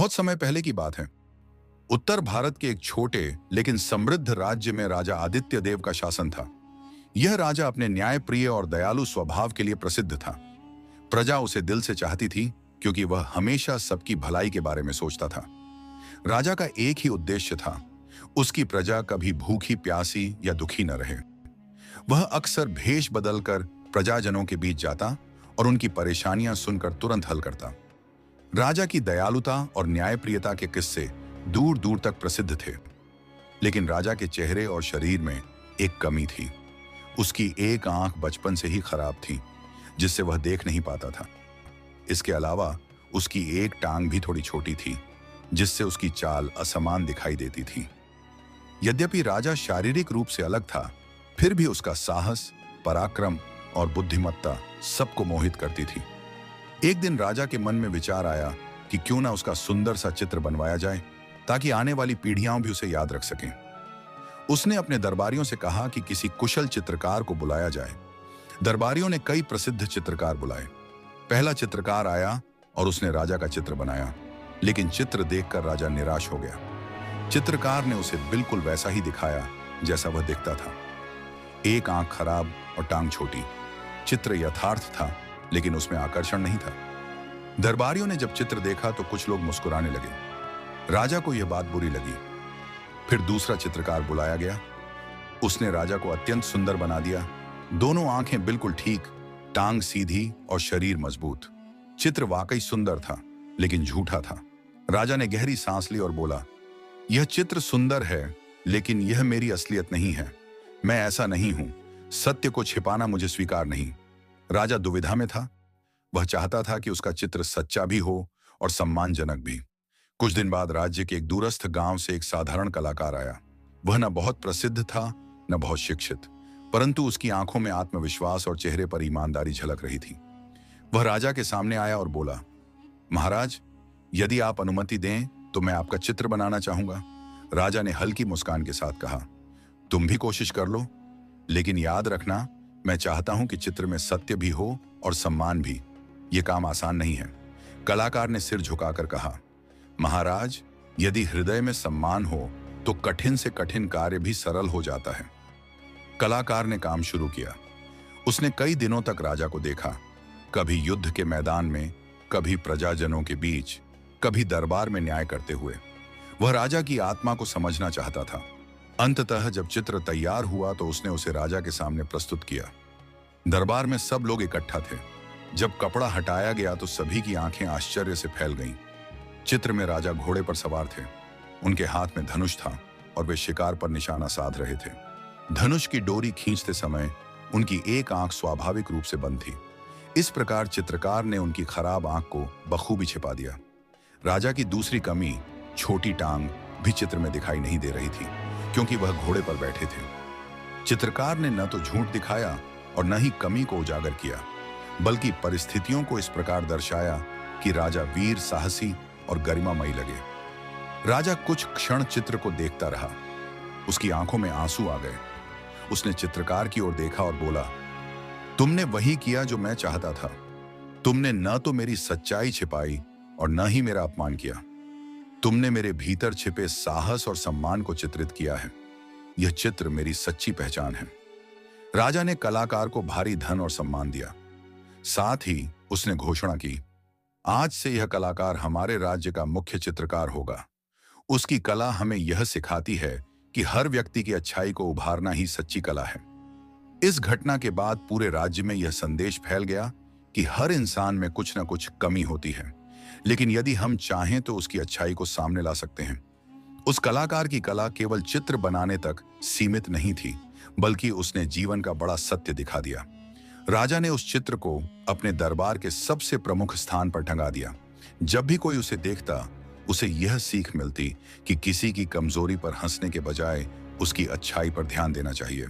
बहुत समय पहले की बात है। उत्तर भारत के एक छोटे लेकिन समृद्ध राज्य में राजा आदित्य देव का शासन था। यह राजा अपने न्यायप्रिय और दयालु स्वभाव के लिए प्रसिद्ध था। प्रजा उसे दिल से चाहती थी क्योंकि वह हमेशा सबकी भलाई के बारे में सोचता था। राजा का एक ही उद्देश्य था, उसकी प्रजा कभी भूखी प्यासी या दुखी न रहे। वह अक्सर भेष बदलकर प्रजाजनों के बीच जाता और उनकी परेशानियां सुनकर तुरंत हल करता। राजा की दयालुता और न्यायप्रियता के किस्से दूर दूर तक प्रसिद्ध थे। लेकिन राजा के चेहरे और शरीर में एक कमी थी। उसकी एक आंख बचपन से ही खराब थी, जिससे वह देख नहीं पाता था। इसके अलावा उसकी एक टांग भी थोड़ी छोटी थी, जिससे उसकी चाल असमान दिखाई देती थी। यद्यपि राजा शारीरिक रूप से अलग था, फिर भी उसका साहस, पराक्रम और बुद्धिमत्ता सबको मोहित करती थी। एक दिन राजा के मन में विचार आया कि क्यों ना उसका सुंदर सा चित्र बनवाया जाए, ताकि आने वाली पीढ़ियां भी उसे याद रख सकें। उसने अपने दरबारियों से कहा कि किसी कुशल चित्रकार को बुलाया जाए। दरबारियों ने कई प्रसिद्ध चित्रकार बुलाए। पहला चित्रकार आया और उसने राजा का चित्र बनाया, लेकिन चित्र देखकर राजा निराश हो गया। चित्रकार ने उसे बिल्कुल वैसा ही दिखाया जैसा वह दिखता था। एक आंख खराब और टांग छोटी। चित्र यथार्थ था, लेकिन उसमें आकर्षण नहीं था। दरबारियों ने जब चित्र देखा तो कुछ लोग मुस्कुराने लगे। राजा को यह बात बुरी लगी। फिर दूसरा चित्रकार बुलाया गया। उसने राजा को अत्यंत सुंदर बना दिया। दोनों आंखें बिल्कुल ठीक, टांग सीधी और शरीर मजबूत। चित्र वाकई सुंदर था, लेकिन झूठा था। राजा ने गहरी सांस ली और बोला, यह चित्र सुंदर है, लेकिन यह मेरी असलियत नहीं है। मैं ऐसा नहीं हूं। सत्य को छिपाना मुझे स्वीकार नहीं। राजा दुविधा में था। वह चाहता था कि उसका चित्र सच्चा भी हो और सम्मानजनक भी। कुछ दिन बाद राज्य के एक दूरस्थ गांव से एक साधारण कलाकार आया। वह न बहुत प्रसिद्ध था, न बहुत शिक्षित, परंतु उसकी आंखों में आत्मविश्वास और चेहरे पर ईमानदारी झलक रही थी। वह राजा के सामने आया और बोला, महाराज, यदि आप अनुमति दें तो मैं आपका चित्र बनाना चाहूंगा। राजा ने हल्की मुस्कान के साथ कहा, तुम भी कोशिश कर लो, लेकिन याद रखना, मैं चाहता हूं कि चित्र में सत्य भी हो और सम्मान भी। यह काम आसान नहीं है। कलाकार ने सिर झुकाकर कहा, महाराज, यदि हृदय में सम्मान हो तो कठिन से कठिन कार्य भी सरल हो जाता है। कलाकार ने काम शुरू किया। उसने कई दिनों तक राजा को देखा, कभी युद्ध के मैदान में, कभी प्रजाजनों के बीच, कभी दरबार में न्याय करते हुए। वह राजा की आत्मा को समझना चाहता था। अंततः जब चित्र तैयार हुआ तो उसने उसे राजा के सामने प्रस्तुत किया। दरबार में सब लोग इकट्ठा थे। जब कपड़ा हटाया गया तो सभी की आंखें आश्चर्य से फैल गईं। चित्र में राजा घोड़े पर सवार थे। उनके हाथ में धनुष था और वे शिकार पर निशाना साध रहे थे। धनुष की डोरी खींचते समय उनकी एक आंख स्वाभाविक रूप से बंद थी। इस प्रकार चित्रकार ने उनकी खराब आंख को बखूबी छिपा दिया। राजा की दूसरी कमी, छोटी टांग, भी चित्र में दिखाई नहीं दे रही थी, क्योंकि वह घोड़े पर बैठे थे। चित्रकार ने न तो झूठ दिखाया और न ही कमी को उजागर किया, बल्कि परिस्थितियों को इस प्रकार दर्शाया कि राजा वीर, साहसी और गरिमामयी लगे। राजा कुछ क्षण चित्र को देखता रहा। उसकी आंखों में आंसू आ गए। उसने चित्रकार की ओर देखा और बोला, तुमने वही किया जो मैं चाहता था। तुमने न तो मेरी सच्चाई छिपाई और न ही मेरा अपमान किया। तुमने मेरे भीतर छिपे साहस और सम्मान को चित्रित किया है। यह चित्र मेरी सच्ची पहचान है। राजा ने कलाकार को भारी धन और सम्मान दिया। साथ ही उसने घोषणा की, आज से यह कलाकार हमारे राज्य का मुख्य चित्रकार होगा। उसकी कला हमें यह सिखाती है कि हर व्यक्ति की अच्छाई को उभारना ही सच्ची कला है। इस घटना के बाद पूरे राज्य में यह संदेश फैल गया कि हर इंसान में कुछ न कुछ कमी होती है, लेकिन यदि हम चाहें तो उसकी अच्छाई को सामने ला सकते हैं। उस कलाकार की कला केवल चित्र बनाने तक सीमित नहीं थी, बल्कि उसने जीवन का बड़ा सत्य दिखा दिया। राजा ने उस चित्र को अपने दरबार के सबसे प्रमुख स्थान पर टंगा दिया। जब भी कोई उसे देखता, उसे यह सीख मिलती कि किसी की कमजोरी पर हंसने के बजाय उसकी अच्छाई पर ध्यान देना चाहिए।